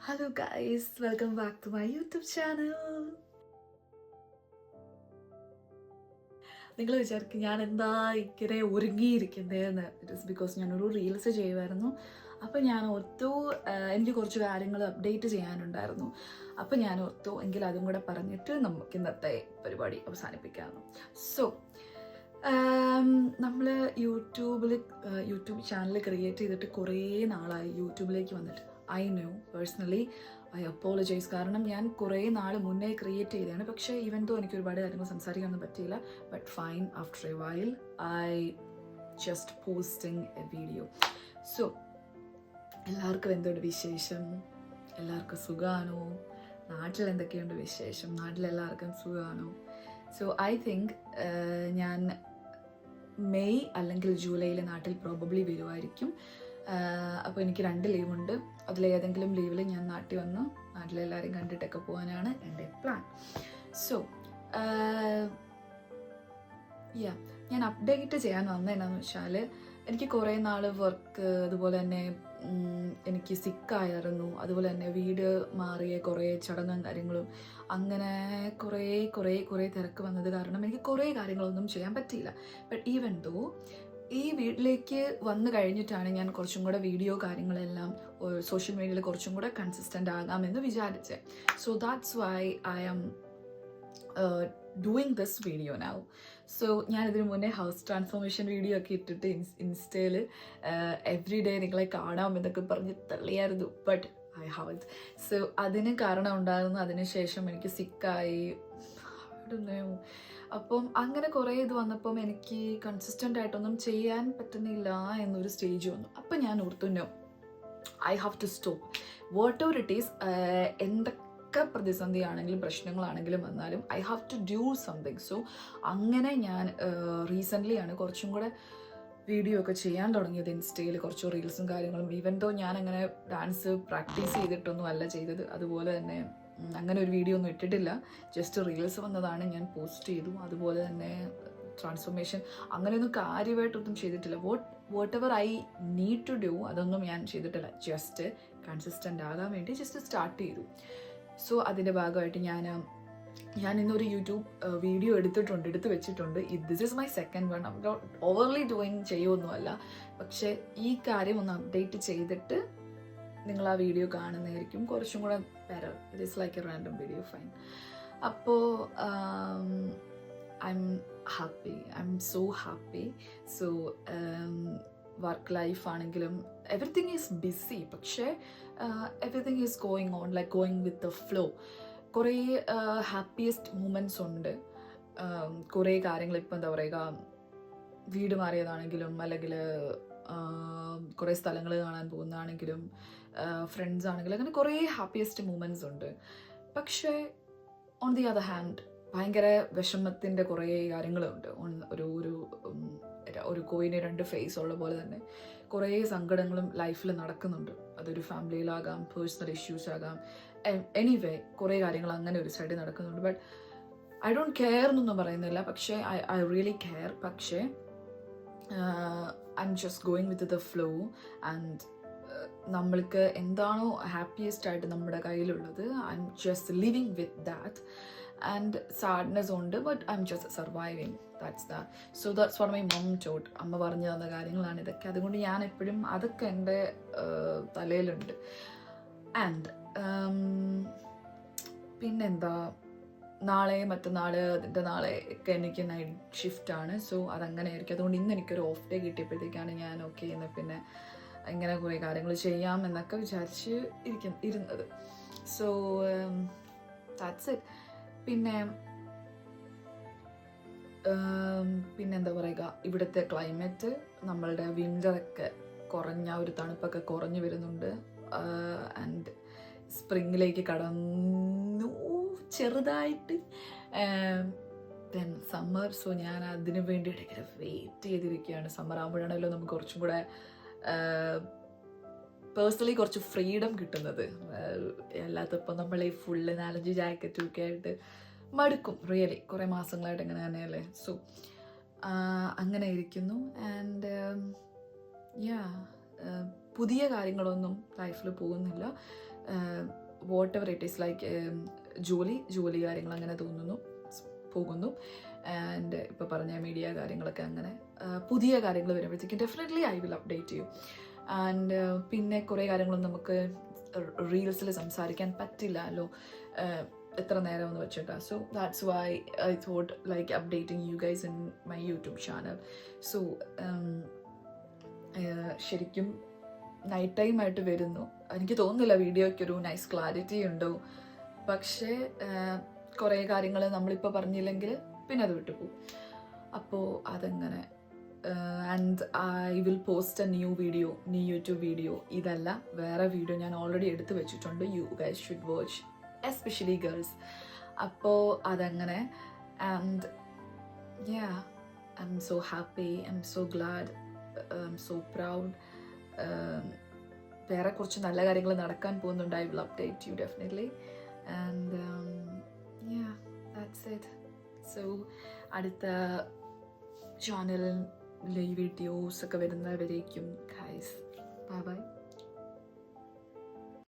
Hello guys, welcome back to my YouTube channel. നിങ്ങൾ വിചാരിക്കും ഞാൻ എന്താ ഇങ്ങനെ ഒരുങ്ങിയിരിക്കുന്നതെന്ന്. ഇറ്റ് ഇസ് ബിക്കോസ് ഞാനൊരു റീൽസ് ചെയ്യുമായിരുന്നു. അപ്പോൾ ഞാൻ ഓർത്തു എനിക്ക് കുറച്ച് കാര്യങ്ങൾ അപ്ഡേറ്റ് ചെയ്യാനുണ്ടായിരുന്നു. അപ്പോൾ ഞാൻ ഓർത്തു എങ്കിൽ അതും കൂടെ പറഞ്ഞിട്ട് നമുക്ക് ഇന്നത്തെ പരിപാടി അവസാനിപ്പിക്കാമെന്ന്. സോ നമ്മൾ യൂട്യൂബ് ചാനൽ ക്രിയേറ്റ് ചെയ്തിട്ട് കുറേ നാളായി യൂട്യൂബിലേക്ക് വന്നിട്ട്. I know personally I apologise. കാരണം ഞാൻ കുറേ നാൾ മുന്നേ ക്രിയേറ്റ് ചെയ്തതാണ്. പക്ഷേ ഈവൻ ദോ എനിക്ക് ഒരുപാട് കാര്യങ്ങൾ സംസാരിക്കാനൊന്നും പറ്റിയില്ല. But fine, after A while I just posting A video. So എല്ലാവർക്കും എന്തുകൊണ്ട് വിശേഷം? എല്ലാവർക്കും സുഖമാണോ? നാട്ടിൽ എന്തൊക്കെയുണ്ട് വിശേഷം? നാട്ടിലെല്ലാവർക്കും സുഖമാണോ? സോ ഐ തിങ്ക് ഞാൻ മെയ് അല്ലെങ്കിൽ ജൂലൈയിൽ നാട്ടിൽ പ്രോബബ്ലി വരുമായിരിക്കും. അപ്പോൾ എനിക്ക് 2 ലീവുണ്ട്. അതിലേതെങ്കിലും ലീവിൽ ഞാൻ നാട്ടിൽ വന്ന് നാട്ടിലെല്ലാവരെയും കണ്ടിട്ടൊക്കെ പോകാനാണ് എൻ്റെ പ്ലാൻ. സോ ഞാൻ അപ്ഡേറ്റ് ചെയ്യാൻ വന്നതെന്നാന്ന് വെച്ചാൽ എനിക്ക് കുറേ നാൾ വർക്ക്, അതുപോലെ തന്നെ എനിക്ക് സിക്കായിരുന്നു, അതുപോലെ തന്നെ വീട് മാറിയ കുറേ ചടങ്ങും കാര്യങ്ങളും, അങ്ങനെ കുറേ തിരക്ക് വന്നത് കാരണം എനിക്ക് കുറേ കാര്യങ്ങളൊന്നും ചെയ്യാൻ പറ്റിയില്ല. ബട്ട് ഈവൻ ദോ ഈ വീട്ടിലേക്ക് വന്നു കഴിഞ്ഞിട്ടാണ് ഞാൻ കുറച്ചും കൂടെ വീഡിയോ കാര്യങ്ങളെല്ലാം സോഷ്യൽ മീഡിയയിൽ കുറച്ചും കൂടെ കൺസിസ്റ്റൻ്റ് ആകാമെന്ന് വിചാരിച്ചത്. So that's why I am doing this video now. So ഞാനിതിന് മുന്നേ ഹൗസ് ട്രാൻസ്ഫോർമേഷൻ വീഡിയോ ഒക്കെ ഇട്ടിട്ട് ഇൻസ്റ്റയിൽ എവ്രി ഡേ നിങ്ങളെ കാണാമെന്നൊക്കെ പറഞ്ഞ് തള്ളിയായിരുന്നു. But I have. സോ അതിന് കാരണം ഉണ്ടായിരുന്നു. അതിനുശേഷം എനിക്ക് സിക്കായി. അപ്പം അങ്ങനെ കുറേ ഇത് വന്നപ്പം എനിക്ക് കൺസിസ്റ്റൻ്റ് ആയിട്ടൊന്നും ചെയ്യാൻ പറ്റുന്നില്ല എന്നൊരു സ്റ്റേജ് വന്നു. അപ്പം ഞാൻ ഓർത്തു, no, I have to stop whatever it is. എന്തൊക്കെ പ്രതിസന്ധിയാണെങ്കിലും പ്രശ്നങ്ങളാണെങ്കിലും വന്നാലും I have to do something. So അങ്ങനെ ഞാൻ റീസെൻ്റ്ലിയാണ് കുറച്ചും കൂടെ വീഡിയോ ഒക്കെ ചെയ്യാൻ തുടങ്ങിയത്. ഇൻസ്റ്റയിൽ കുറച്ച് റീൽസും കാര്യങ്ങളും. ഈവൻ ദോ ഞാൻ അങ്ങനെ ഡാൻസ് പ്രാക്ടീസ് ചെയ്തിട്ടൊന്നും അല്ല ചെയ്തത്. അതുപോലെ തന്നെ അങ്ങനെ ഒരു വീഡിയോ ഒന്നും ഇട്ടിട്ടില്ല. ജസ്റ്റ് റീൽസ് വന്നതാണ്, ഞാൻ പോസ്റ്റ് ചെയ്തു. അതുപോലെ തന്നെ ട്രാൻസ്ഫോർമേഷൻ അങ്ങനെയൊന്നും കാര്യമായിട്ടൊന്നും ചെയ്തിട്ടില്ല. Whatever I need to do അതൊന്നും ഞാൻ ചെയ്തിട്ടില്ല. ജസ്റ്റ് കൺസിസ്റ്റൻ്റ് ആകാൻ വേണ്ടി ജസ്റ്റ് സ്റ്റാർട്ട് ചെയ്തു. സോ അതിൻ്റെ ഭാഗമായിട്ട് ഞാൻ ഇന്നൊരു യൂട്യൂബ് വീഡിയോ എടുത്ത് വെച്ചിട്ടുണ്ട്. This is my second one. Overly doing ചെയ്യുമൊന്നുമല്ല, പക്ഷേ ഈ കാര്യം ഒന്ന് അപ്ഡേറ്റ് ചെയ്തിട്ട് നിങ്ങൾ ആ വീഡിയോ കാണുന്നതായിരിക്കും കുറച്ചും കൂടെ better. It is like a random video, fine. അപ്പോൾ I'm happy, I'm so happy. So work life ആണെങ്കിലും എവറിത്തിങ് ഈസ് ബിസി, പക്ഷേ everything is going on, like going with the flow. കുറേ happiest moments ഉണ്ട്. കുറേ കാര്യങ്ങൾ ഇപ്പം എന്താ പറയുക, വീട് മാറിയതാണെങ്കിലും അല്ലെങ്കിൽ കുറേ സ്ഥലങ്ങൾ കാണാൻ പോകുന്നതാണെങ്കിലും ഫ്രണ്ട്സ് ആണെങ്കിലും അങ്ങനെ കുറേ ഹാപ്പിയസ്റ്റ് മൂമെൻറ്റ്സ് ഉണ്ട്. പക്ഷേ ഓൺ ദി അതർ ഹാൻഡ് ഭയങ്കര വിഷമത്തിൻ്റെ കുറേ കാര്യങ്ങളുണ്ട്. ഒരു കോയിന് 2 ഫേസ് ഉള്ള പോലെ തന്നെ കുറേ സങ്കടങ്ങളും ലൈഫിൽ നടക്കുന്നുണ്ട്. അതൊരു ഫാമിലിയിലാകാം, പേഴ്സണൽ ഇഷ്യൂസ് ആകാം, എനിവേ കുറേ കാര്യങ്ങൾ അങ്ങനെ ഒരു സൈഡിൽ നടക്കുന്നുണ്ട്. ബട്ട് ഐ ഡോണ്ട് കെയർ എന്നൊന്നും പറയുന്നില്ല, പക്ഷേ ഐ റിയലി കെയർ. പക്ഷേ I'm just going with the flow and നമ്മൾക്ക് എന്താണോ ഹാപ്പിയസ്റ്റ് ആയിട്ട് നമ്മുടെ കയ്യിലുള്ളത്, I'm just living with that. And sadness ഉണ്ട്, but I'm just surviving. So that's what my mom taught. അമ്മ പറഞ്ഞു തന്ന കാര്യങ്ങളാണ് ഇതൊക്കെ. അതുകൊണ്ട് ഞാൻ എപ്പോഴും അതൊക്കെ എൻ്റെ തലയിലുണ്ട്. ആൻഡ് പിന്നെന്താ, നാളെ മറ്റന്നാൾ അതിൻ്റെ നാളെ ഒക്കെ എനിക്ക് നൈറ്റ് ഷിഫ്റ്റാണ്. സോ അതങ്ങനെ ആയിരിക്കും. അതുകൊണ്ട് ഇന്ന് എനിക്കൊരു ഓഫ് ഡേ കിട്ടിയപ്പോഴത്തേക്കാണ് ഞാൻ ഓക്കെ എന്ന് പിന്നെ ഇങ്ങനെ കുറേ കാര്യങ്ങൾ ചെയ്യാം എന്നൊക്കെ വിചാരിച്ച് ഇരുന്നത്. So that's it. പിന്നെന്താ പറയുക, ഇവിടുത്തെ ക്ലൈമറ്റ്, നമ്മളുടെ വിൻ്ററൊക്കെ കുറഞ്ഞ ഒരു തണുപ്പൊക്കെ കുറഞ്ഞു വരുന്നുണ്ട്. ആൻഡ് സ്പ്രിങ്ങിലേക്ക് കടന്നു ചെറുതായിട്ട്. Then summer. സോ ഞാൻ അതിനു വേണ്ടി ഇടയ്ക്ക് വെയിറ്റ് ചെയ്തിരിക്കുകയാണ്. സമ്മർ ആകുമ്പോഴാണല്ലോ നമുക്ക് കുറച്ചും കൂടെ പേഴ്സണലി കുറച്ച് ഫ്രീഡം കിട്ടുന്നത്. അല്ലാത്തപ്പോൾ നമ്മൾ ഈ ഫുള്ള് 4-5 ജാക്കറ്റും ഒക്കെ ആയിട്ട് മടുക്കും. റിയലി കുറേ മാസങ്ങളായിട്ട് ഇങ്ങനെ തന്നെയല്ലേ. സോ അങ്ങനെ ഇരിക്കുന്നു. ആൻഡ് പുതിയ കാര്യങ്ങളൊന്നും ലൈഫിൽ പോകുന്നില്ല. What ever it is like ജോലി കാര്യങ്ങൾ അങ്ങനെ പോകുന്നു. ആൻഡ് ഇപ്പോൾ പറഞ്ഞ മീഡിയ കാര്യങ്ങളൊക്കെ അങ്ങനെ പുതിയ കാര്യങ്ങൾ വരുമ്പോഴത്തേക്കും definitely I will update you. And പിന്നെ കുറേ കാര്യങ്ങളൊന്നും നമുക്ക് റീൽസിൽ സംസാരിക്കാൻ പറ്റില്ലല്ലോ എത്ര നേരം എന്ന് വെച്ചിട്ടാ. So that's why I thought like updating you guys in my YouTube channel. So ശരിക്കും നൈറ്റ് ടൈം ആയിട്ട് വരുന്നു. എനിക്ക് തോന്നുന്നില്ല വീഡിയോയ്ക്ക് ഒരു നൈസ് ക്ലാരിറ്റി ഉണ്ടോ, പക്ഷേ കുറേ കാര്യങ്ങൾ നമ്മളിപ്പോൾ പറഞ്ഞില്ലെങ്കിൽ പിന്നെ അത് വിട്ടുപോകും. അപ്പോൾ അതങ്ങനെ. And I will post A new YouTube video. ഇതല്ല, വേറെ വീഡിയോ ഞാൻ ഓൾറെഡി എടുത്ത് വെച്ചിട്ടുണ്ട്. You guys should watch, especially girls. അപ്പോൾ അതങ്ങനെ. And yeah, I M so happy, I'm so GLAAD, I M so proud. വേറെ കുറച്ച് നല്ല കാര്യങ്ങൾ നടക്കാൻ പോകുന്നുണ്ട്. I will update you definitely. And yeah, that's it. So അടുത്ത ചാനലിൽ വീഡിയോസ് ഒക്കെ വരുന്നവരേക്കും ഗൈസ് ബൈ ബൈ.